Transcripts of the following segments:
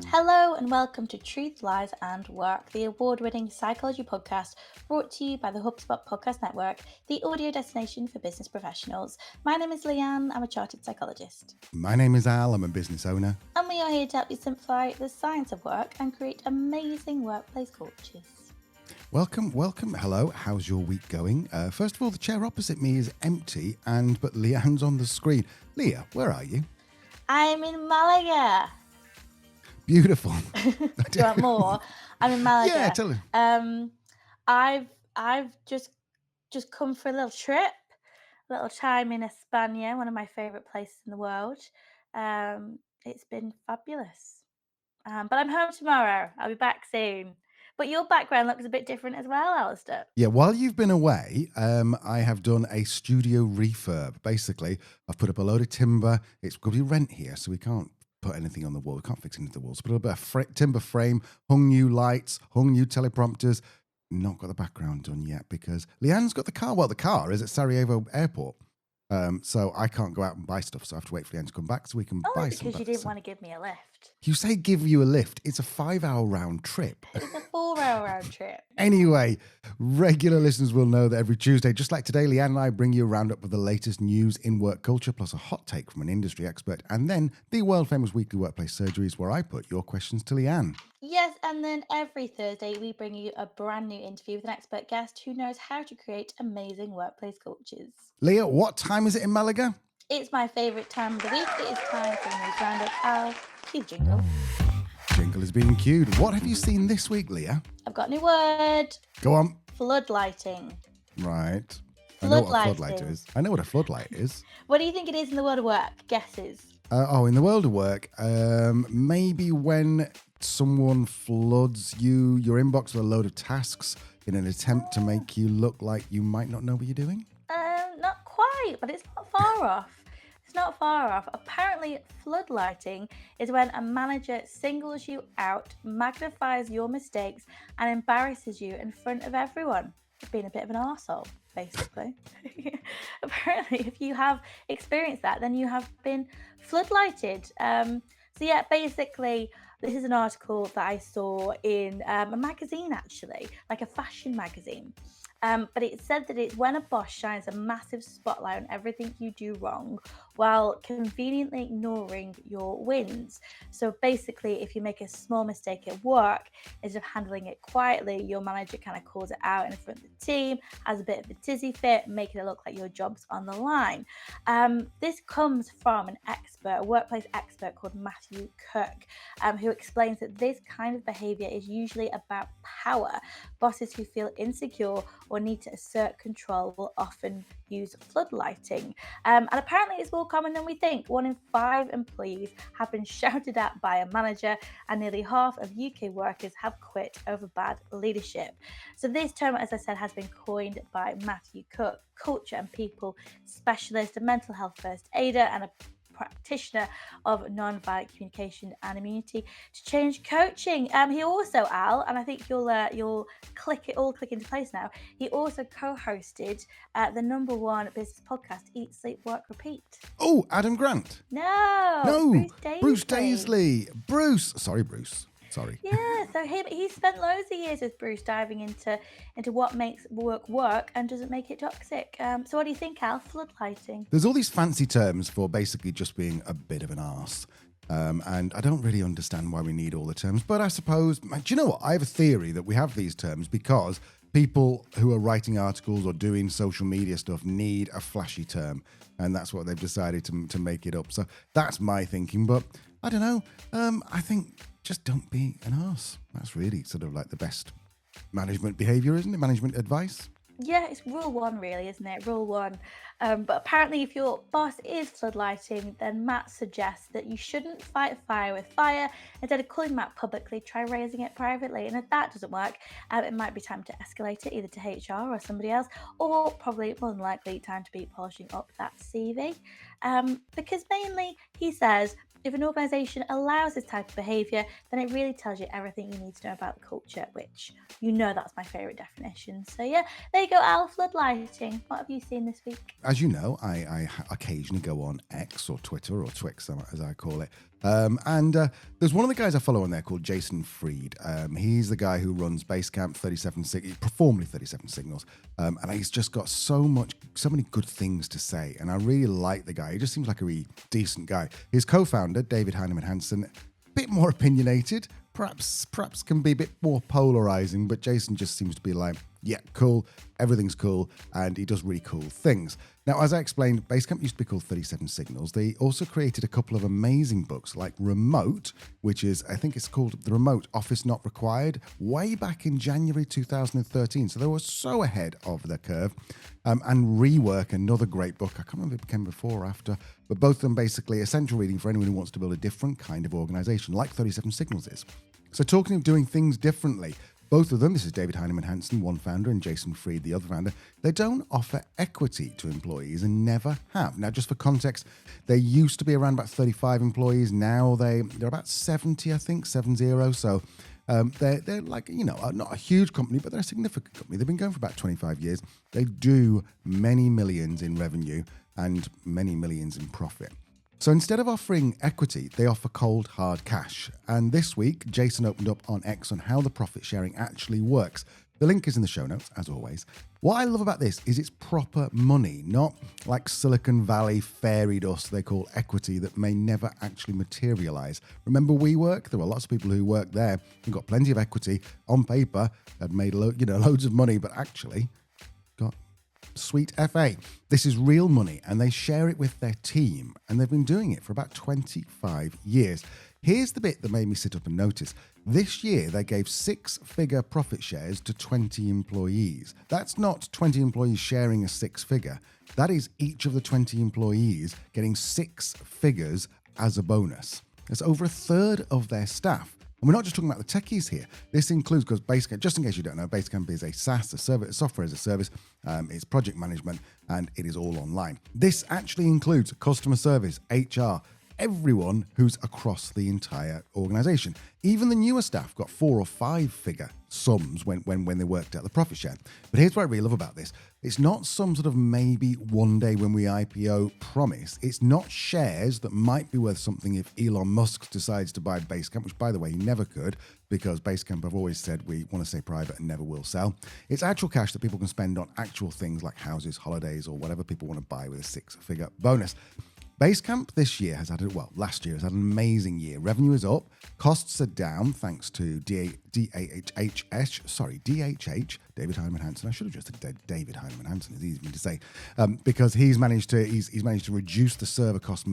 Hello and welcome to Truth, Lies and Work, the award-winning psychology podcast brought to you by the HubSpot Podcast Network, the audio destination for business professionals. My name is Leanne, I'm a chartered psychologist. My name is Al, I'm a business owner. And we are here to help you simplify the science of work and create amazing workplace cultures. Welcome. Hello, how's your week going? First of all, the chair opposite me is empty, but Leanne's on the screen. Leah, where are you? I'm in Malaga. Beautiful. Do you want more? I'm in Malaga. Yeah, tell me. I've just come for a little trip, a little time in España, one of my favourite places in the world. It's been fabulous. But I'm home tomorrow. I'll be back soon. But your background looks a bit different as well, Alistair. Yeah, while you've been away, I have done a studio refurb. Basically, I've put up a load of timber. It's going to be rent here, so we can't put anything on the wall. We can't fix anything to the walls. Put a bit of timber frame, hung new lights, hung new teleprompters. Not got the background done yet because Leanne's got the car. Well, the car is at Sarajevo Airport. So I can't go out and buy stuff. So I have to wait for Leanne to come back so we can buy some. Because you didn't want to give me a lift. You say give you a lift. It's a 5-hour round trip. It's a 4-hour round trip. Anyway, regular listeners will know that every Tuesday, just like today, Leanne and I bring you a roundup of the latest news in work culture, plus a hot take from an industry expert, and then the world-famous weekly workplace surgeries where I put your questions to Leanne. Yes, and then every Thursday we bring you a brand new interview with an expert guest who knows how to create amazing workplace cultures. Leah, what time is it in Malaga? It's my favourite time of the week. It is time for the news roundup. I'll cue jingle. Jingle is being cued. What have you seen this week, Leah? I've got a new word. Go on. Floodlighting. Right. I know what a floodlight is. I know what a floodlight is. What do you think it is in the world of work? Guesses. In the world of work, maybe when someone floods your inbox with a load of tasks in an attempt to make you look like you might not know what you're doing? Not quite, but it's not far off. Not far off. Apparently, floodlighting is when a manager singles you out, magnifies your mistakes, and embarrasses you in front of everyone. Being a bit of an arsehole, basically. Apparently, if you have experienced that, then you have been floodlighted. Basically, this is an article that I saw in a magazine, actually, like a fashion magazine. But it said that it's when a boss shines a massive spotlight on everything you do wrong while conveniently ignoring your wins. So basically, if you make a small mistake at work, instead of handling it quietly, your manager kind of calls it out in front of the team, has a bit of a tizzy fit, making it look like your job's on the line. This comes from an expert, a workplace expert called Matthew Cook, who explains that this kind of behavior is usually about power. Bosses who feel insecure or need to assert control will often use floodlighting. And apparently it's more common than we think. 1 in 5 employees have been shouted at by a manager, and nearly half of UK workers have quit over bad leadership. So this term, as I said, has been coined by Matthew Cook, culture and people specialist, a mental health first aider, and a practitioner of non-violent communication and immunity to change coaching. He also, Al, and I think you'll click into place now. He also co-hosted the #1 business podcast, Eat, Sleep, Work, Repeat. Oh, Adam Grant. No, Bruce Daisley. Bruce. Sorry. Yeah, so he spent loads of years with Bruce diving into what makes work and doesn't make it toxic. So what do you think, Al? Floodlighting. There's all these fancy terms for basically just being a bit of an arse. And I don't really understand why we need all the terms. But I suppose, do you know what? I have a theory that we have these terms because people who are writing articles or doing social media stuff need a flashy term. And that's what they've decided to make it up. So that's my thinking. But I don't know. I think just don't be an arse. That's really sort of like the best management behavior, isn't it? Management advice. Yeah, it's rule 1 really, isn't it? Rule 1. But apparently if your boss is floodlighting, then Matt suggests that you shouldn't fight fire with fire. Instead of calling Matt publicly, try raising it privately. And if that doesn't work, it might be time to escalate it either to HR or somebody else, or probably more than likely time to be polishing up that CV. Because mainly, he says, if an organisation allows this type of behaviour, then it really tells you everything you need to know about the culture, which that's my favourite definition. So yeah, there you go, Al. Floodlighting. What have you seen this week? As you know, I occasionally go on X or Twitter or Twix, as I call it. There's one of the guys I follow on there called Jason Fried. He's the guy who runs Basecamp, formerly 37 Signals. And he's just got so many good things to say. And I really like the guy. He just seems like a really decent guy. His co-founder, David Heinemann Hansen, a bit more opinionated, perhaps can be a bit more polarizing, but Jason just seems to be like, yeah, cool, everything's cool, and he does really cool things. Now, as I explained, Basecamp used to be called 37 Signals. They also created a couple of amazing books like Remote, which is, I think it's called The Remote Office Not Required, way back in January 2013. So they were so ahead of their curve. And Rework, another great book. I can't remember if it came before or after, but both of them basically essential reading for anyone who wants to build a different kind of organization, like 37 Signals is. So talking of doing things differently, both of them, this is David Heinemann Hansen, one founder, and Jason Fried, the other founder, they don't offer equity to employees and never have. Now, just for context, they used to be around about 35 employees. Now they're about 70, I think, 70. So they're like, not a huge company, but they're a significant company. They've been going for about 25 years. They do many millions in revenue and many millions in profit. So instead of offering equity, they offer cold, hard cash. And this week, Jason opened up on X on how the profit sharing actually works. The link is in the show notes, as always. What I love about this is it's proper money, not like Silicon Valley fairy dust they call equity that may never actually materialize. Remember WeWork? There were lots of people who worked there who got plenty of equity on paper, had made loads of money, but actually got sweet FA. This is real money, and they share it with their team, and they've been doing it for about 25 years. Here's the bit that made me sit up and notice. This year, they gave 6-figure profit shares to 20 employees. That's not 20 employees sharing a 6-figure. That is each of the 20 employees getting 6 figures as a bonus. That's over a third of their staff. And we're not just talking about the techies here. This includes, because Basecamp, just in case you don't know, Basecamp is a SaaS, software as a service. It's project management, and it is all online. This actually includes customer service, HR, everyone who's across the entire organization. Even the newer staff got 4 or 5-figure sums when they worked out the profit share. But here's what I really love about this. It's not some sort of maybe one day when we IPO promise. It's not shares that might be worth something if Elon Musk decides to buy Basecamp, which, by the way, he never could, because Basecamp have always said we want to stay private and never will sell. It's actual cash that people can spend on actual things like houses, holidays, or whatever people want to buy with a 6-figure bonus. Basecamp last year has had an amazing year. Revenue is up, costs are down thanks to DHH, David Heinemann Hansen. I should have just said David Heinemann Hansen, it's easy for me to say, because he's managed to reduce the server cost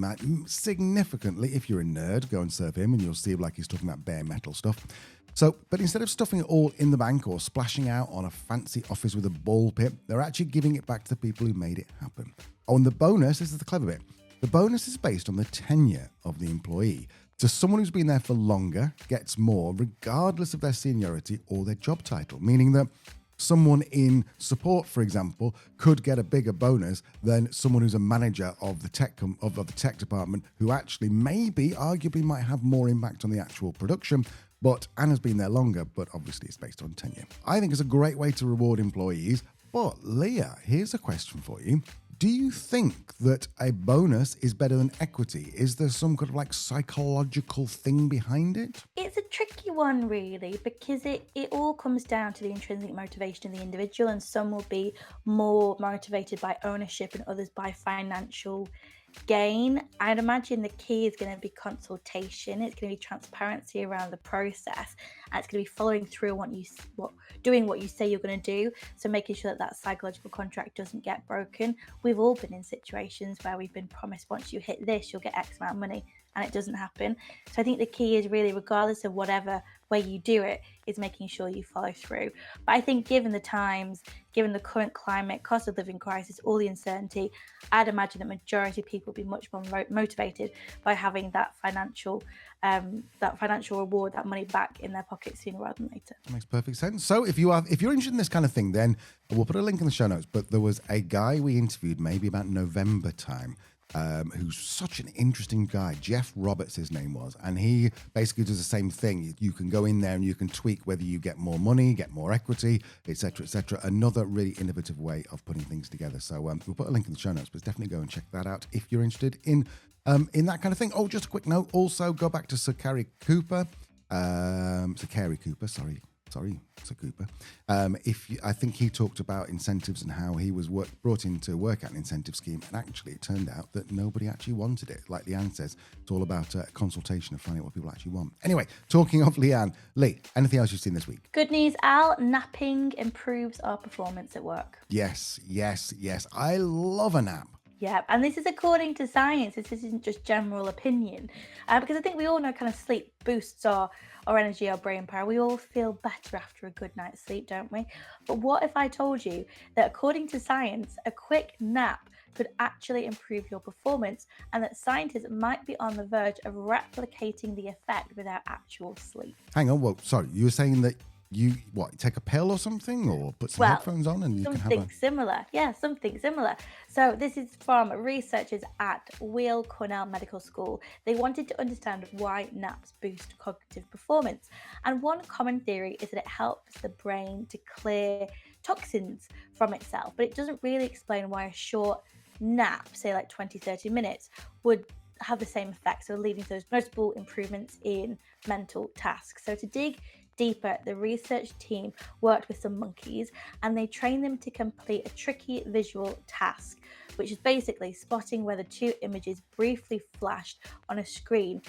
significantly. If you're a nerd, go and serve him and you'll see like he's talking about bare metal stuff. So, but instead of stuffing it all in the bank or splashing out on a fancy office with a ball pit, they're actually giving it back to the people who made it happen. Oh, and the bonus, this is the clever bit, the bonus is based on the tenure of the employee. So someone who's been there for longer gets more regardless of their seniority or their job title, meaning that someone in support, for example, could get a bigger bonus than someone who's a manager of the tech department who actually arguably might have more impact on the actual production. But Anna's been there longer, but obviously it's based on tenure. I think it's a great way to reward employees. But Leah, here's a question for you. Do you think that a bonus is better than equity? Is there some kind of like psychological thing behind it? It's a tricky one, really, because it all comes down to the intrinsic motivation of the individual, and some will be more motivated by ownership and others by financial gain. I'd imagine the key is going to be consultation. It's going to be transparency around the process, and it's going to be following through on doing what you say you're going to do. So making sure that psychological contract doesn't get broken. We've all been in situations where we've been promised once you hit this, you'll get X amount of money, and it doesn't happen. So I think the key is really, regardless of whatever way you do it, is making sure you follow through. But I think given the times, given the current climate, cost of living crisis, all the uncertainty, I'd imagine that majority of people will be much more motivated by having that financial reward, that money back in their pocket sooner rather than later. That makes perfect sense. So if you're interested in this kind of thing, then we'll put a link in the show notes. But there was a guy we interviewed maybe about November time who's such an interesting guy. Jeff Roberts, his name was. And he basically does the same thing. You can go in there and you can tweak whether you get more money, get more equity, etc., etc. Another really innovative way of putting things together. So we'll put a link in the show notes, but definitely go and check that out if you're interested in that kind of thing. Oh, just a quick note. Also, go back to Sir Cooper. Sir Cooper. I think he talked about incentives and how he was brought in to work out an incentive scheme, and actually it turned out that nobody actually wanted it. Like Leanne says, it's all about consultation and finding out what people actually want. Anyway, talking of Leanne, Lee, anything else you've seen this week? Good news, Al. Napping improves our performance at work. Yes. I love a nap. Yeah, and this is according to science. This isn't just general opinion. Because I think we all know kind of sleep boosts our energy, our brain power. We all feel better after a good night's sleep, don't we? But what if I told you that according to science, a quick nap could actually improve your performance, and that scientists might be on the verge of replicating the effect without actual sleep? Hang on, well, sorry, you were saying that you take a pill or something, or put some headphones on and you can have something similar. Yeah, something similar. So this is from researchers at Weill Cornell Medical School. They wanted to understand why naps boost cognitive performance. And one common theory is that it helps the brain to clear toxins from itself, but it doesn't really explain why a short nap, say like 20-30 minutes, would have the same effect, so leading to those notable improvements in mental tasks. So to dig deeper, the research team worked with some monkeys and they trained them to complete a tricky visual task, which is basically spotting whether two images briefly flashed on a screen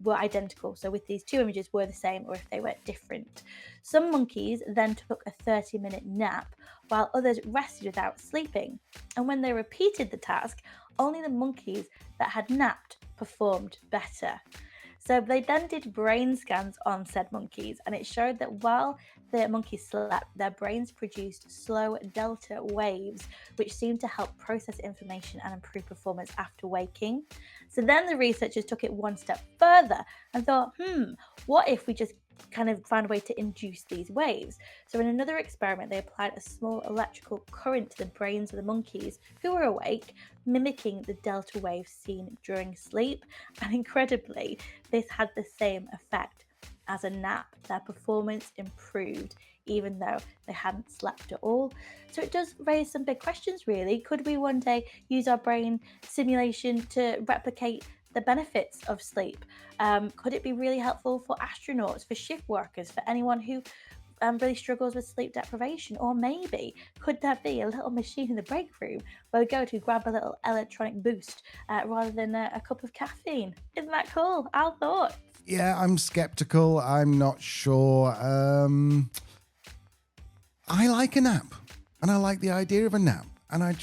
were identical. So if these two images were the same or if they were different. Some monkeys then took a 30-minute nap while others rested without sleeping. And when they repeated the task, only the monkeys that had napped performed better. So they then did brain scans on said monkeys, and it showed that while the monkeys slept, their brains produced slow delta waves, which seemed to help process information and improve performance after waking. So then the researchers took it one step further and thought, what if we just kind of found a way to induce these waves? So in another experiment, they applied a small electrical current to the brains of the monkeys who were awake, mimicking the delta waves seen during sleep. And incredibly, this had the same effect as a nap. Their performance improved even though they hadn't slept at all. So it does raise some big questions, really. Could we one day use our brain simulation to replicate the benefits of sleep? Could it be really helpful for astronauts, for shift workers, for anyone who really struggles with sleep deprivation? Or maybe could there be a little machine in the break room where we go to grab a little electronic boost rather than a cup of caffeine? Isn't that cool? Our thoughts. Yeah, I'm skeptical. I'm not sure. I like a nap, and I like the idea of a nap, and I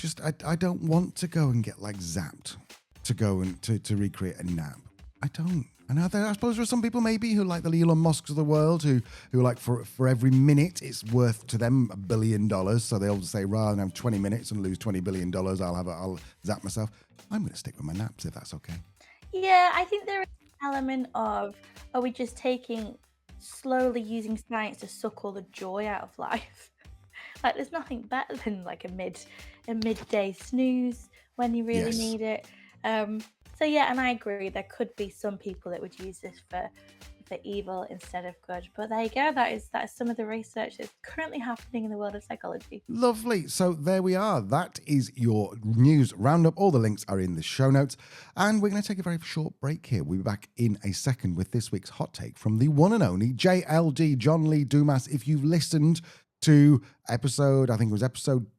don't want to go and get like zapped to go and to recreate a nap. I don't. And I suppose there are some people maybe who like the Elon Musks of the world who like for every minute it's worth to them $1 billion. So they'll say rather than have 20 minutes and lose $20 billion, I'll zap myself. I'm going to stick with my naps if that's okay. Yeah, I think there is an element of, are we just slowly using science to suck all the joy out of life? Like there's nothing better than like a midday snooze when you really need it. So yeah, and I agree, there could be some people that would use this for evil instead of good. But there you go, that is some of the research that's currently happening in the world of psychology. Lovely. So there we are. That is your news roundup. All the links are in the show notes. And we're going to take a very short break here. We'll be back in a second with this week's hot take from the one and only JLD, John Lee Dumas. If you've listened to episode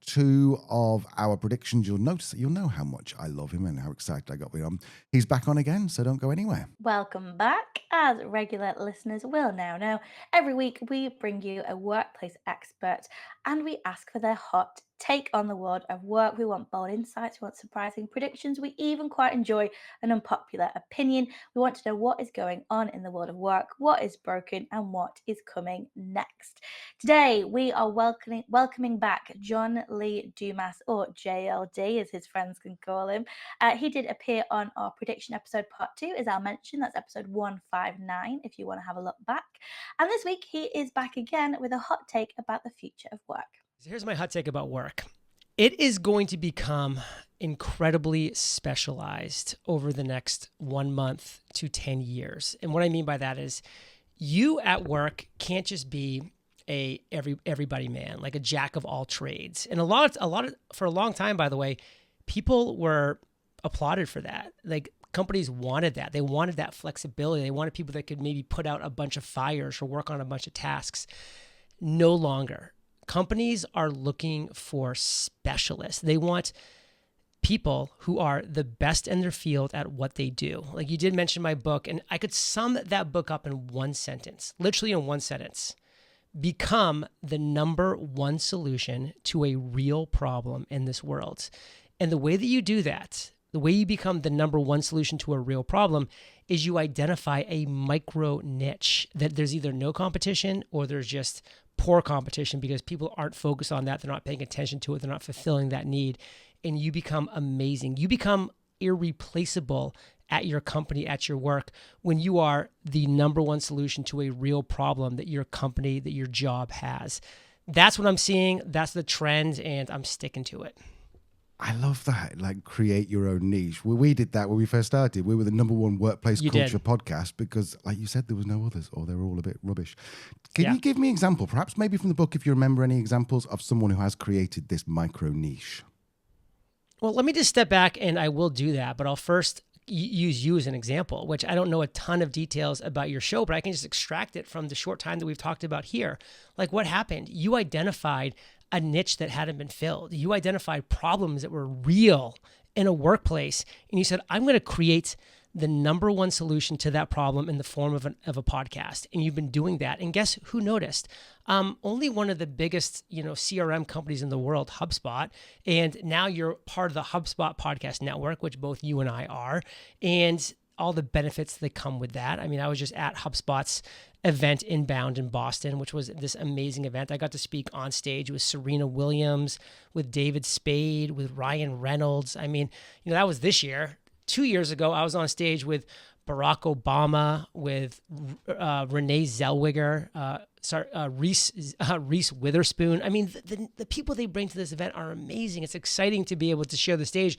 2 of our predictions, you'll know how much I love him and how excited I got with him. He's back on again, so don't go anywhere. Welcome back. As regular listeners will now know, every week we bring you a workplace expert and we ask for their hot take on the world of work. We want bold insights, we want surprising predictions, we even quite enjoy an unpopular opinion. We want to know what is going on in the world of work, what is broken, and what is coming next. Today we are welcoming back John Lee Dumas, or JLD as his friends can call him. He did appear on our prediction episode part 2, as I'll mention. That's episode 159 if you want to have a look back. And this week he is back again with a hot take about the future of work. Here's my hot take about work. It is going to become incredibly specialized over the next 1 month to 10 years. And what I mean by that is you at work can't just be everybody man, like a jack of all trades. And for a long time, by the way, people were applauded for that. Like companies wanted that. They wanted that flexibility. They wanted people that could maybe put out a bunch of fires or work on a bunch of tasks. No longer. Companies are looking for specialists. They want people who are the best in their field at what they do. Like you did mention my book, and I could sum that book up in one sentence, literally in one sentence. Become the number one solution to a real problem in this world. And the way that you do that, the way you become the number one solution to a real problem is you identify a micro niche that there's either no competition or there's just poor competition because people aren't focused on that. They're not paying attention to it. They're not fulfilling that need. And you become amazing. You become irreplaceable at your company, at your work, when you are the number one solution to a real problem that your company, that your job has. That's what I'm seeing. That's the trend, and I'm sticking to it. I love that. Like, create your own niche. Well, we did that when we first started. We were the number one workplace culture podcast because, like you said, there was no others, or they were all a bit rubbish. Can you give me an example, perhaps maybe from the book, if you remember any examples of someone who has created this micro niche? Well, let me just step back, and I will do that, but I'll first use you as an example, which I don't know a ton of details about your show, but I can just extract it from the short time that we've talked about here. Like, what happened? You identified a niche that hadn't been filled. You identified problems that were real in a workplace, and you said, I'm going to create the number one solution to that problem in the form of a podcast. And you've been doing that. And guess who noticed? Only one of the biggest, CRM companies in the world, HubSpot. And now you're part of the HubSpot Podcast Network, which both you and I are. And all the benefits that come with that. I mean, I was just at HubSpot's event Inbound in Boston, which was this amazing event. I got to speak on stage with Serena Williams, with David Spade, with Ryan Reynolds. I mean, that was this year. 2 years ago, I was on stage with Barack Obama, with Renee Zellweger, Reese Witherspoon. I mean, the people they bring to this event are amazing. It's exciting to be able to share the stage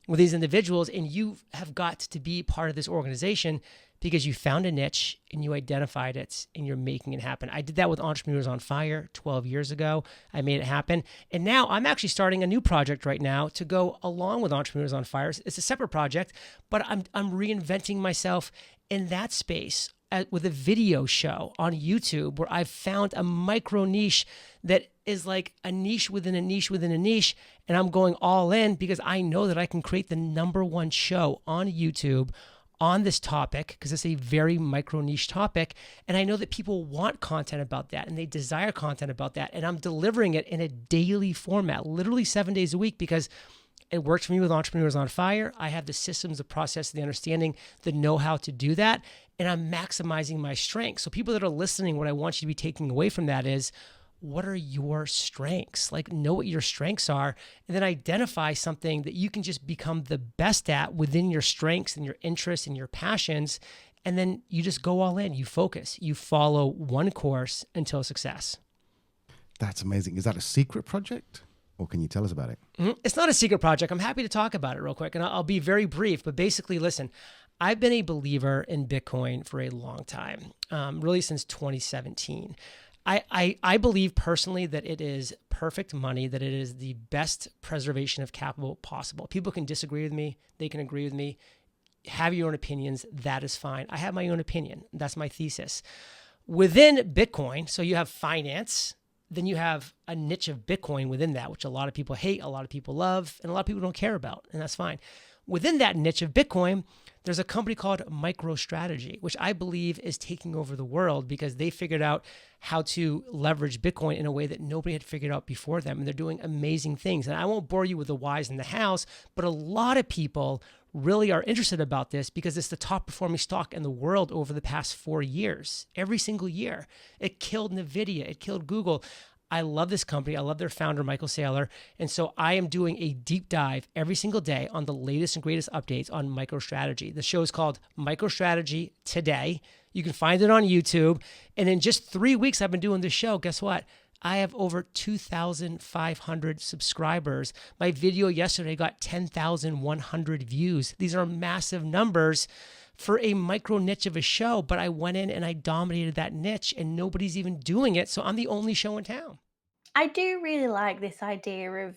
with these individuals, and you have got to be part of this organization because you found a niche and you identified it and you're making it happen. I did that with Entrepreneurs on Fire 12 years ago. I made it happen. And now I'm actually starting a new project right now to go along with Entrepreneurs on Fire. It's a separate project, but I'm reinventing myself in that space with a video show on YouTube where I've found a micro niche that is like a niche within a niche within a niche. And I'm going all in because I know that I can create the number one show on YouTube on this topic because it's a very micro niche topic. And I know that people want content about that and they desire content about that. And I'm delivering it in a daily format, literally 7 days a week, because it works for me with Entrepreneurs on Fire. I have the systems, the process, the understanding, the know-how to do that. And I'm maximizing my strengths. So people that are listening, what I want you to be taking away from that is, what are your strengths? Like, know what your strengths are, and then identify something that you can just become the best at within your strengths and your interests and your passions. And then you just go all in, you focus, you follow one course until success. That's amazing. Is that a secret project? Or can you tell us about it? It's not a secret project. I'm happy to talk about it real quick, and I'll be very brief. But basically, listen, I've been a believer in Bitcoin for a long time, really since 2017. I believe personally that it is perfect money, that it is the best preservation of capital possible. People can disagree with me. They can agree with me. Have your own opinions. That is fine. I have my own opinion. That's my thesis. Within Bitcoin, so you have finance, then you have a niche of Bitcoin within that, which a lot of people hate, a lot of people love, and a lot of people don't care about, and that's fine. Within that niche of Bitcoin, there's a company called MicroStrategy, which I believe is taking over the world because they figured out how to leverage Bitcoin in a way that nobody had figured out before them. And they're doing amazing things. And I won't bore you with the whys and the hows, but a lot of people really are interested about this because it's the top performing stock in the world over the past 4 years. Every single year. It killed NVIDIA. It killed Google. I love this company. I love their founder, Michael Saylor. And so I am doing a deep dive every single day on the latest and greatest updates on MicroStrategy. The show is called MicroStrategy Today. You can find it on YouTube. And in just 3 weeks I've been doing this show, guess what? I have over 2,500 subscribers. My video yesterday got 10,100 views. These are massive numbers for a micro niche of a show, but I went in and I dominated that niche and nobody's even doing it. So I'm the only show in town. I do really like this idea of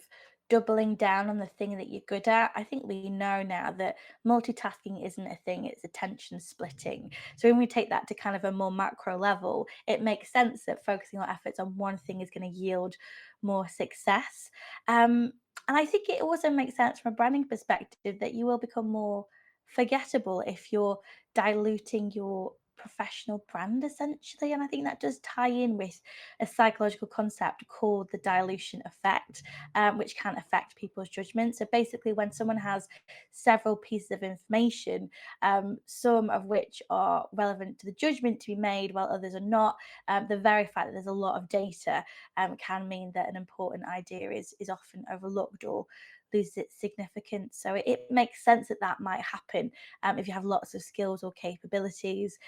doubling down on the thing that you're good at. I think we know now that multitasking isn't a thing, it's attention splitting. So when we take that to kind of a more macro level, it makes sense that focusing our efforts on one thing is going to yield more success. And I think it also makes sense from a branding perspective that you will become more forgettable if you're diluting your professional brand essentially. And I think that does tie in with a psychological concept called the dilution effect, which can affect people's judgment. So basically, when someone has several pieces of information, some of which are relevant to the judgment to be made, while others are not, the very fact that there's a lot of data can mean that an important idea is often overlooked or loses its significance. So it makes sense that that might happen if you have lots of skills or capabilities.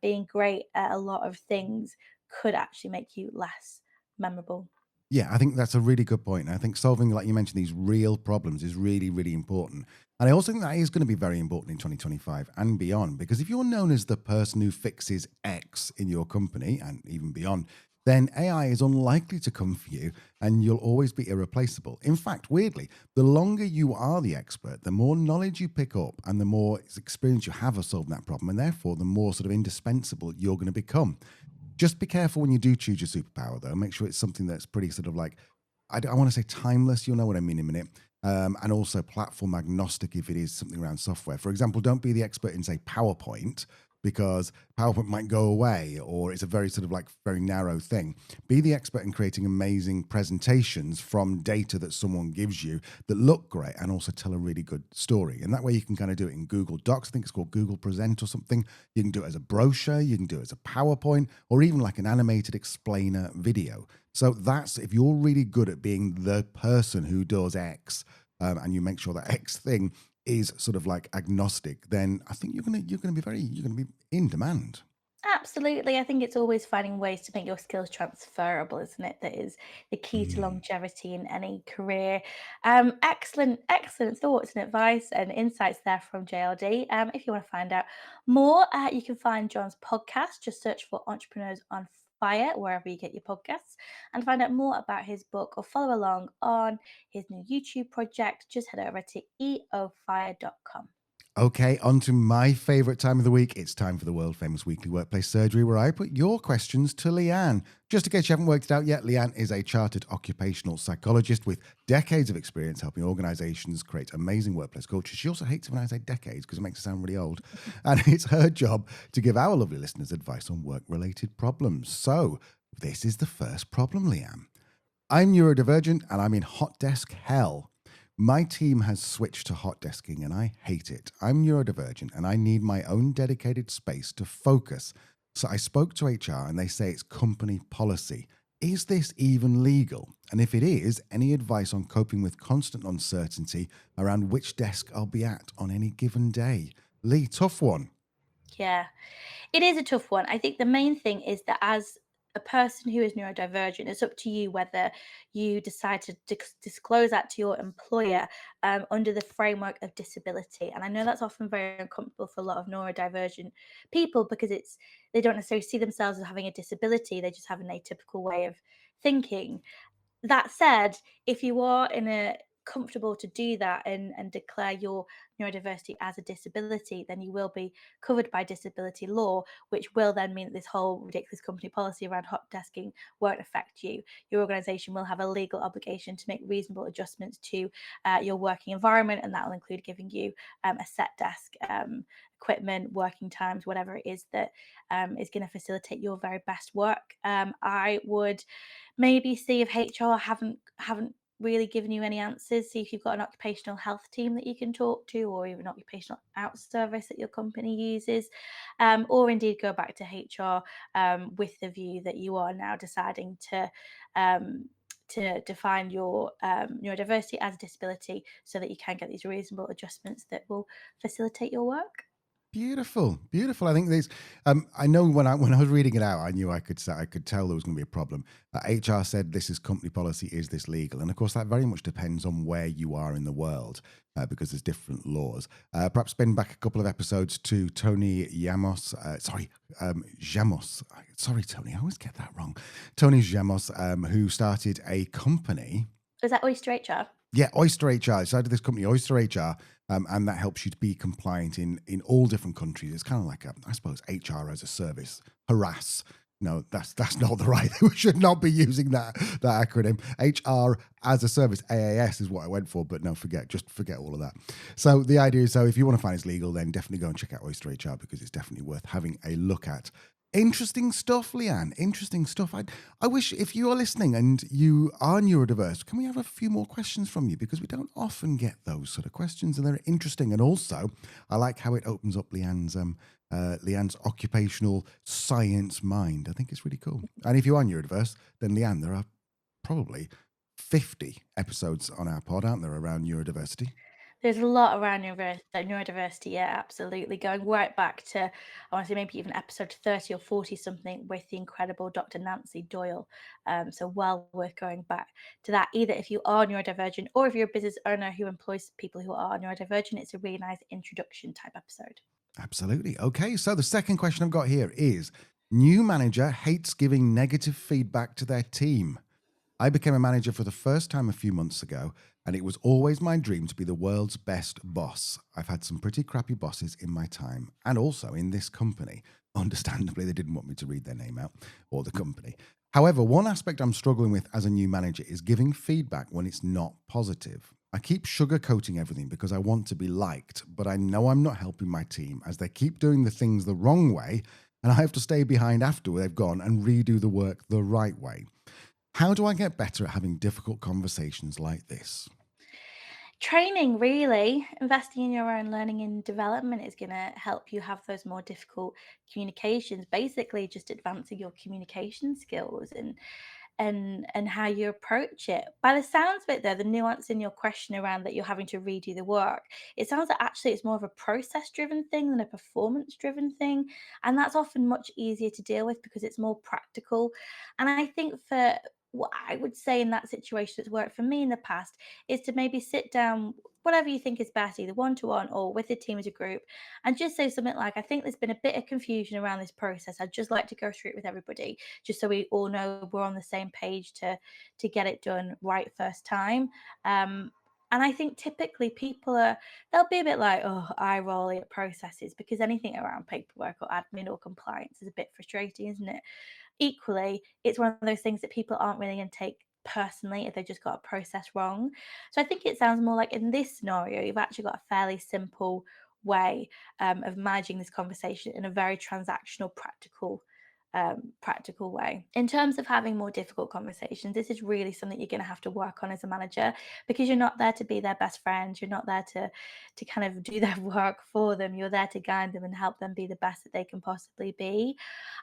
Being great at a lot of things could actually make you less memorable. Yeah, I think that's a really good point. And I think solving, like you mentioned, these real problems is really, really important. And I also think that is going to be very important in 2025 and beyond, because if you're known as the person who fixes X in your company and even beyond, then AI is unlikely to come for you and you'll always be irreplaceable. In fact, weirdly, the longer you are the expert, the more knowledge you pick up and the more experience you have of solving that problem. And therefore, the more sort of indispensable you're going to become. Just be careful when you do choose your superpower, though. Make sure it's something that's pretty sort of like, I want to say timeless. You'll know what I mean in a minute. And also platform agnostic if it is something around software. For example, don't be the expert in, say, PowerPoint, because PowerPoint might go away or it's a very sort of like very narrow thing. Be the expert in creating amazing presentations from data that someone gives you that look great and also tell a really good story. And that way you can kind of do it in Google Docs. I think it's called Google Present or something. You can do it as a brochure, you can do it as a PowerPoint, or even like an animated explainer video. So that's, if you're really good at being the person who does X, and you make sure that X thing is sort of like agnostic, then I think you're gonna be in demand. Absolutely. I think it's always finding ways to make your skills transferable, isn't it? That is the key to Mm. longevity in any career. Excellent thoughts and advice and insights there from JLD. If you want to find out more, you can find John's podcast. Just search for Entrepreneurs on Fire wherever you get your podcasts and find out more about his book or follow along on his new YouTube project. Just head over to eofire.com. Okay, on to my favorite time of the week. It's time for the world famous weekly workplace surgery where I put your questions to Leanne. Just in case you haven't worked it out yet, Leanne is a chartered occupational psychologist with decades of experience helping organizations create amazing workplace culture. She also hates it when I say decades because it makes it sound really old. And it's her job to give our lovely listeners advice on work-related problems. So this is the first problem, Leanne. I'm neurodivergent and I'm in hot desk hell. My team has switched to hot desking and I hate it. I'm neurodivergent and I need my own dedicated space to focus. So I spoke to HR and they say it's company policy. Is this even legal? And if it is, any advice on coping with constant uncertainty around which desk I'll be at on any given day? Lee, tough one. Yeah, it is a tough one. I think the main thing is that as a person who is neurodivergent, it's up to you whether you decide to disclose that to your employer under the framework of disability. And I know that's often very uncomfortable for a lot of neurodivergent people because they don't necessarily see themselves as having a disability. They just have an atypical way of thinking. That said, if you are in a comfortable to do that and declare your neurodiversity as a disability, then you will be covered by disability law, which will then mean that this whole ridiculous company policy around hot desking won't affect you. Your organization will have a legal obligation to make reasonable adjustments to your working environment, and that will include giving you a set desk, equipment, working times, whatever it is that is going to facilitate your very best work. I would maybe see if HR haven't really given you any answers. See if you've got an occupational health team that you can talk to, or even an occupational out service that your company uses, or indeed go back to HR with the view that you are now deciding to define your neurodiversity as a disability so that you can get these reasonable adjustments that will facilitate your work. Beautiful, beautiful. I think there's. I know when I was reading it out, I knew I could tell there was going to be a problem. HR said this is company policy. Is this legal? And of course, that very much depends on where you are in the world, because there's different laws. Perhaps spin back a couple of episodes to Tony Yamos. Jamos. Sorry, Tony. I always get that wrong. Tony Jamos, who started a company. Is that Oyster HR? Yeah, Oyster HR. Started this company, Oyster HR, and that helps you to be compliant in all different countries. It's kind of like I suppose HR as a service. Harass. No, that's not the right. We should not be using that acronym. HR as a service, AAS is what I went for, but no, just forget all of that. So the idea is, so if you want to find it's legal, then definitely go and check out Oyster HR because it's definitely worth having a look at. Interesting stuff, Leanne. Interesting stuff. I wish if you are listening and you are neurodiverse, can we have a few more questions from you? Because we don't often get those sort of questions and they're interesting. And also, I like how it opens up Leanne's occupational science mind. I think it's really cool. And if you are neurodiverse, then Leanne, there are probably 50 episodes on our pod, aren't there, around neurodiversity? There's a lot around neurodiversity, yeah, absolutely. Going right back to, I want to say maybe even episode 30 or 40 something with the incredible Dr. Nancy Doyle. So well worth going back to that. Either if you are neurodivergent or if you're a business owner who employs people who are neurodivergent, it's a really nice introduction type episode. Absolutely. Okay, so the second question I've got here is, new manager hates giving negative feedback to their team. I became a manager for the first time a few months ago, and it was always my dream to be the world's best boss. I've had some pretty crappy bosses in my time, and also in this company. Understandably, they didn't want me to read their name out or the company. However, one aspect I'm struggling with as a new manager is giving feedback when it's not positive. I keep sugarcoating everything because I want to be liked, but I know I'm not helping my team as they keep doing the things the wrong way, and I have to stay behind after they've gone and redo the work the right way. How do I get better at having difficult conversations like this? Training, really. Investing in your own learning and development is going to help you have those more difficult communications. Basically, just advancing your communication skills and how you approach it. By the sounds of it, though, the nuance in your question around that you're having to redo the work, it sounds like actually it's more of a process-driven thing than a performance-driven thing, and that's often much easier to deal with because it's more practical. And I think for what I would say in that situation that's worked for me in the past is to maybe sit down, whatever you think is best, either one to one or with the team as a group, and just say something like, I think there's been a bit of confusion around this process. I'd just like to go through it with everybody, just so we all know we're on the same page to get it done right first time. And I think typically they'll be a bit like, oh, eye rolling at processes because anything around paperwork or admin or compliance is a bit frustrating, isn't it? Equally, it's one of those things that people aren't really going to take personally if they just got a process wrong. So I think it sounds more like in this scenario, you've actually got a fairly simple way of managing this conversation in a very transactional, practical way. In terms of having more difficult conversations, this is really something you're going to have to work on as a manager because you're not there to be their best friend. You're not there to kind of do their work for them. You're there to guide them and help them be the best that they can possibly be.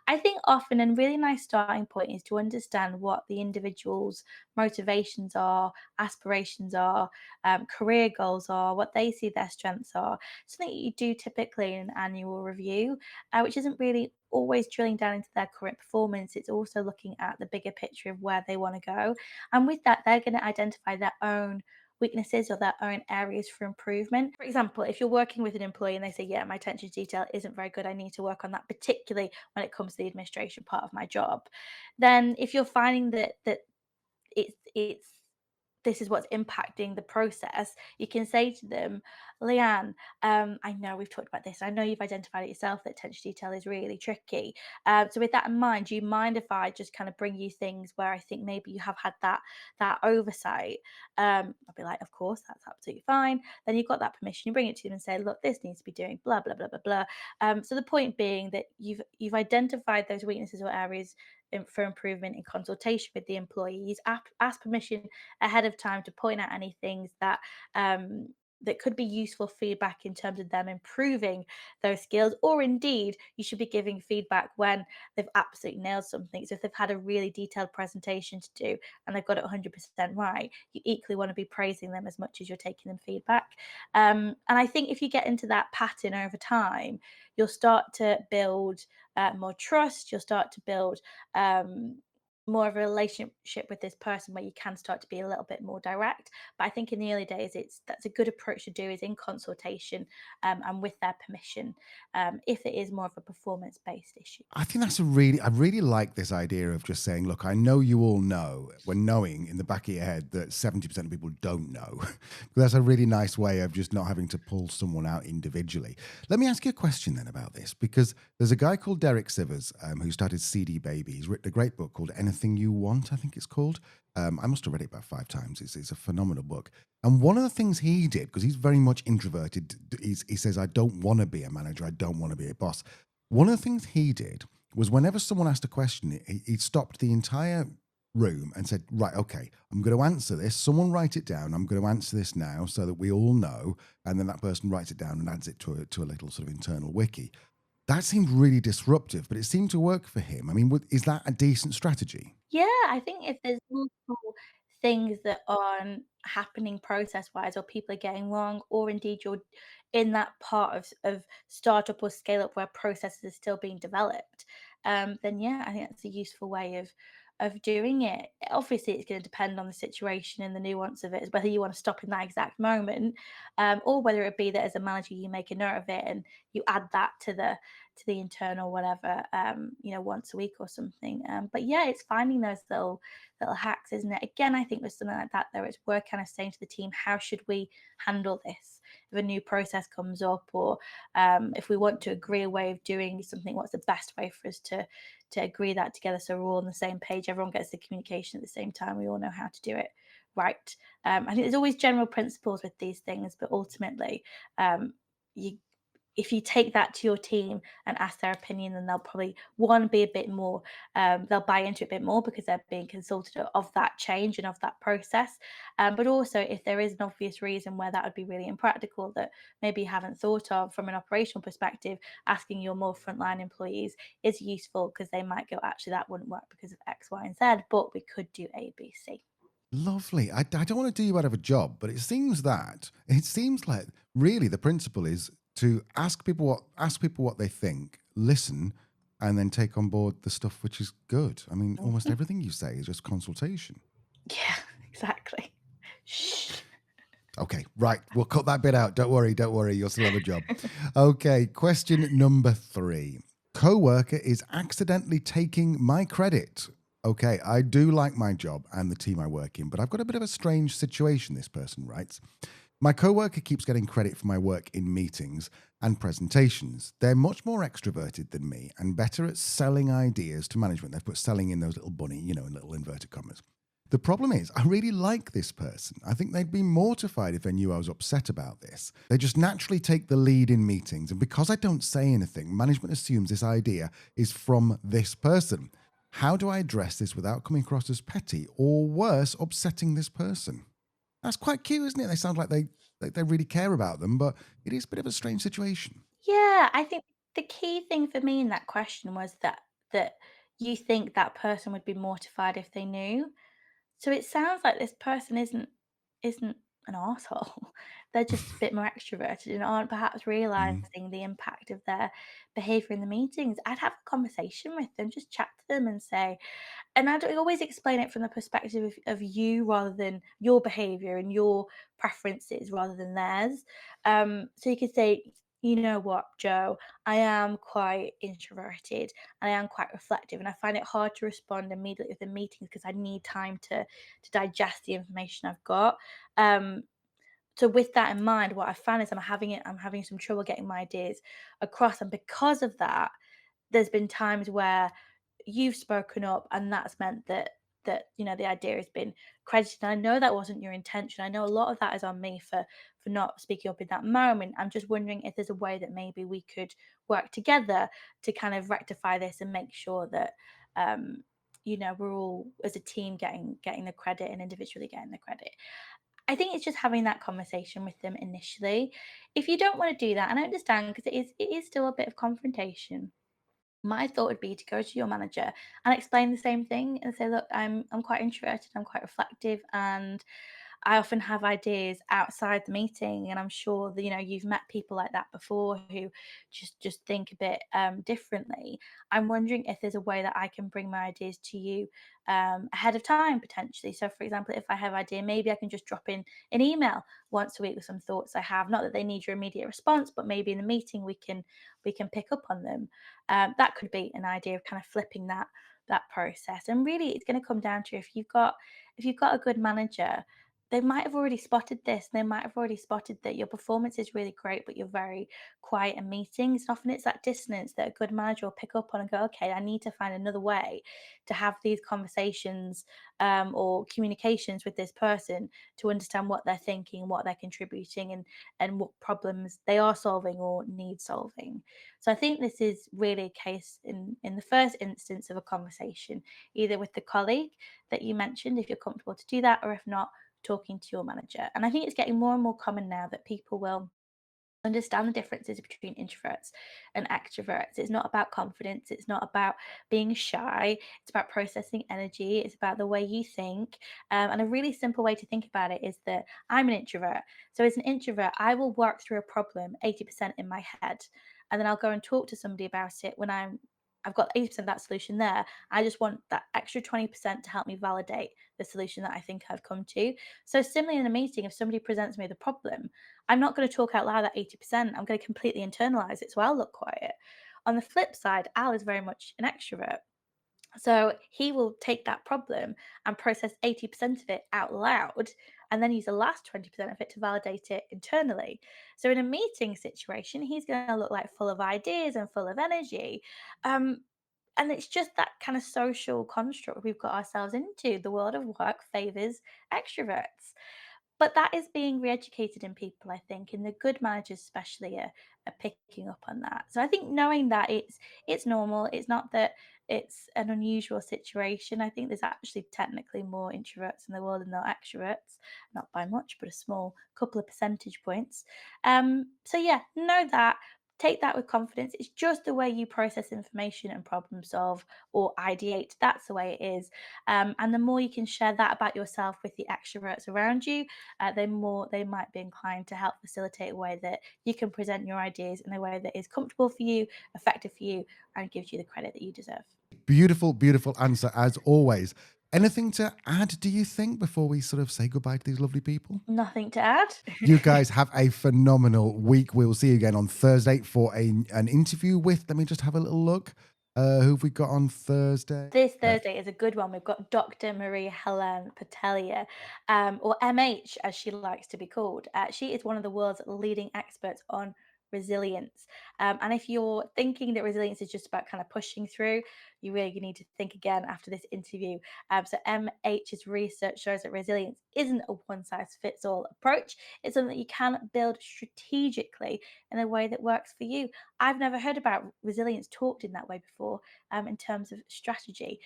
I think often a really nice starting point is to understand what the individual's motivations are, aspirations are, career goals are, what they see their strengths are. Something that you do typically in an annual review, which isn't really always drilling down into their current performance. It's also looking at the bigger picture of where they want to go. And with that, they're going to identify their own weaknesses or their own areas for improvement. For example, if you're working with an employee and they say, yeah, my attention to detail isn't very good, I need to work on that, particularly when it comes to the administration part of my job, then if you're finding that it's this is what's impacting the process, you can say to them, Leanne, I know we've talked about this. I know you've identified it yourself that attention to detail is really tricky. So with that in mind, do you mind if I just kind of bring you things where I think maybe you have had that oversight? I'll be like, of course, that's absolutely fine. Then you've got that permission. You bring it to them and say, look, this needs to be doing blah blah blah blah blah. So the point being that you've identified those weaknesses or areas for improvement in consultation with the employees. Ask permission ahead of time to point out any things that could be useful feedback in terms of them improving those skills, or indeed you should be giving feedback when they've absolutely nailed something. So if they've had a really detailed presentation to do and they've got it 100% right, you equally want to be praising them as much as you're taking them feedback. And I think if you get into that pattern over time, you'll start to build more trust. You'll start to build more of a relationship with this person where you can start to be a little bit more direct. But I think in the early days, that's a good approach to do, is in consultation and with their permission, if it is more of a performance based issue. I think I really like this idea of just saying, look, I know you all know, when knowing in the back of your head that 70% of people don't know. That's a really nice way of just not having to pull someone out individually. Let me ask you a question then about this, because there's a guy called Derek Sivers who started CD Baby. He's written a great book called Anything You Want, I think it's called. I must have read it about 5 times. It's a phenomenal book. And one of the things he did, because he's very much introverted, he says, I don't want to be a manager. I don't want to be a boss. One of the things he did was whenever someone asked a question, he stopped the entire room and said, right, okay, I'm going to answer this. Someone write it down. I'm going to answer this now so that we all know. And then that person writes it down and adds it to a little sort of internal wiki. That seemed really disruptive, but it seemed to work for him. I mean, is that a decent strategy? Yeah, I think if there's multiple things that aren't happening process-wise, or people are getting wrong, or indeed you're in that part of startup or scale up where processes are still being developed, then yeah, I think that's a useful way of doing it. Obviously, it's going to depend on the situation and the nuance of it, is whether you want to stop in that exact moment, or whether it be that as a manager you make a note of it and you add that to the internal whatever, once a week or something. But yeah, it's finding those little hacks, isn't it? Again, I think with something like that, though, it's worth kind of saying to the team, how should we handle this? If a new process comes up, or if we want to agree a way of doing something, what's the best way for us to agree that together, so we're all on the same page, everyone gets the communication at the same time, we all know how to do it right. I think there's always general principles with these things, but ultimately, you if you take that to your team and ask their opinion, then they'll probably be a bit more, they'll buy into it a bit more because they're being consulted of that change and of that process. But also, if there is an obvious reason where that would be really impractical that maybe you haven't thought of from an operational perspective, asking your more frontline employees is useful, because they might go, actually, that wouldn't work because of X, Y, and Z, but we could do A, B, C. Lovely. I don't want to do you out of a job, but it seems like really the principle is to ask people what they think, listen, and then take on board the stuff which is good. I mean, almost everything you say is just consultation. Yeah, exactly. Shh. Okay, right. We'll cut that bit out. Don't worry. You'll still have a job. Okay, question number 3. Coworker is accidentally taking my credit. Okay, I do like my job and the team I work in, but I've got a bit of a strange situation, this person writes. My coworker keeps getting credit for my work in meetings and presentations. They're much more extroverted than me and better at selling ideas to management. They've put selling in those little bunny, in little inverted commas. The problem is, I really like this person. I think they'd be mortified if they knew I was upset about this. They just naturally take the lead in meetings, and because I don't say anything, management assumes this idea is from this person. How do I address this without coming across as petty, or worse, upsetting this person? That's quite cute, isn't it? They sound like they really care about them, but it is a bit of a strange situation. Yeah, I think the key thing for me in that question was that you think that person would be mortified if they knew. So it sounds like this person isn't an arsehole. They're just a bit more extroverted and aren't perhaps Mm. realizing the impact of their behavior in the meetings. I'd have a conversation with them, just chat to them and say, and I'd always explain it from the perspective of you, rather than your behavior and your preferences rather than theirs. So you could say, you know what, Joe, I am quite introverted and I am quite reflective, and I find it hard to respond immediately with the meetings because I need time to digest the information I've got. Um, so with that in mind, what I found is I'm having some trouble getting my ideas across, and because of that, there's been times where you've spoken up and that's meant that the idea has been credited, and I know that wasn't your intention. I know a lot of that is on me for not speaking up in that moment. I'm just wondering if there's a way that maybe we could work together to kind of rectify this and make sure that we're all as a team getting the credit and individually getting the credit. I think it's just having that conversation with them initially. If you don't want to do that, and I understand because it is still a bit of confrontation, my thought would be to go to your manager and explain the same thing and say, look, I'm quite introverted, I'm quite reflective, and I often have ideas outside the meeting, and I'm sure that you've met people like that before who just think a bit differently. I'm wondering if there's a way that I can bring my ideas to you ahead of time potentially. So, for example, if I have an idea, maybe I can just drop in an email once a week with some thoughts I have. Not that they need your immediate response, but maybe in the meeting we can pick up on them. That could be an idea of kind of flipping that process. And really, it's going to come down to if you've got a good manager, they might have already spotted this. They might have already spotted that your performance is really great, but you're very quiet in meetings. And often it's that dissonance that a good manager will pick up on and go, okay, I need to find another way to have these conversations or communications with this person to understand what they're thinking, what they're contributing, and what problems they are solving or need solving. So I think this is really a case in the first instance of a conversation, either with the colleague that you mentioned, if you're comfortable to do that, or if not, talking to your manager. And I think it's getting more and more common now that people will understand the differences between introverts and extroverts. It's not about confidence, it's not about being shy, it's about processing energy, it's about the way you think. And a really simple way to think about it is that I'm an introvert. So, as an introvert, I will work through a problem 80% in my head, and then I'll go and talk to somebody about it when I've got 80% of that solution there. I just want that extra 20% to help me validate the solution that I think I've come to. So, similarly, in a meeting, if somebody presents me the problem, I'm not going to talk out loud at 80%. I'm going to completely internalize it. So I'll look quiet. On the flip side, Al is very much an extrovert. So he will take that problem and process 80% of it out loud and then use the last 20% of it to validate it internally. So in a meeting situation, he's going to look like full of ideas and full of energy. Um, and it's just that kind of social construct we've got ourselves into. The world of work favors extroverts. But that is being re-educated in people, I think, and the good managers especially are picking up on that. So I think knowing that it's normal, it's not that it's an unusual situation. I think there's actually technically more introverts in the world than there are extroverts, not by much, but a small couple of percentage points. So yeah, know that. Take that with confidence. It's just the way you process information and problem solve or ideate. That's the way it is. And the more you can share that about yourself with the extroverts around you, the more they might be inclined to help facilitate a way that you can present your ideas in a way that is comfortable for you, effective for you, and gives you the credit that you deserve. Beautiful, beautiful answer as always. Anything to add, do you think, before we sort of say goodbye to these lovely people? Nothing to add. You guys have a phenomenal week. We'll see you again on Thursday for an interview with, let me just have a little look. Who have we got on Thursday? This Thursday is a good one. We've got Dr. Marie Helen Patelia, or MH as she likes to be called. She is one of the world's leading experts on resilience. And if you're thinking that resilience is just about kind of pushing through, you really need to think again after this interview. So MH's research shows that resilience isn't a one-size-fits-all approach. It's something that you can build strategically in a way that works for you. I've never heard about resilience talked in that way before, in terms of strategy.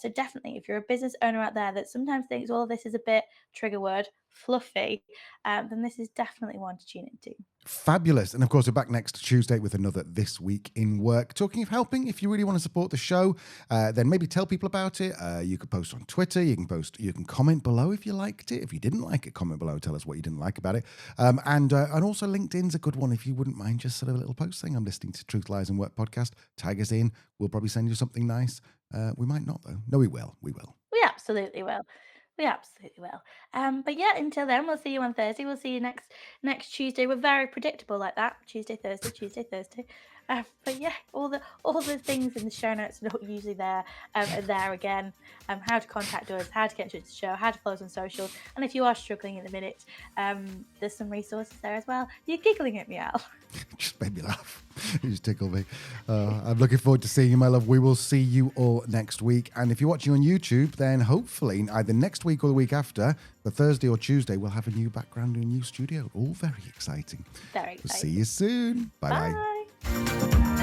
So definitely, if you're a business owner out there that sometimes thinks all of this is a bit, trigger word, fluffy, then this is definitely one to tune into. Fabulous. And of course, we're back next Tuesday with another This Week in Work. Talking of helping, if you really want to support the show, then maybe tell people about it. You could post on Twitter. You can comment below if you liked it. If you didn't like it, comment below. Tell us what you didn't like about it. And also LinkedIn's a good one if you wouldn't mind just sort of a little post saying, I'm listening to Truth, Lies and Work podcast. Tag us in. We'll probably send you something nice. We might not, though. No, we will. We will. We absolutely will. We absolutely will. But yeah, until then, we'll see you on Thursday. We'll see you next Tuesday. We're very predictable like that. Tuesday, Thursday, Tuesday, Thursday. But yeah, all the things in the show notes are not usually there are there again. How to contact us, how to get in touch with the show, how to follow us on social. And if you are struggling at the minute, there's some resources there as well. You're giggling at me, Al. Just made me laugh. You just tickled me. I'm looking forward to seeing you, my love. We will see you all next week. And if you're watching on YouTube, then hopefully either next week or the week after, the Thursday or Tuesday, we'll have a new background and a new studio. All very exciting. Very exciting. We'll see you soon. Bye-bye. Bye.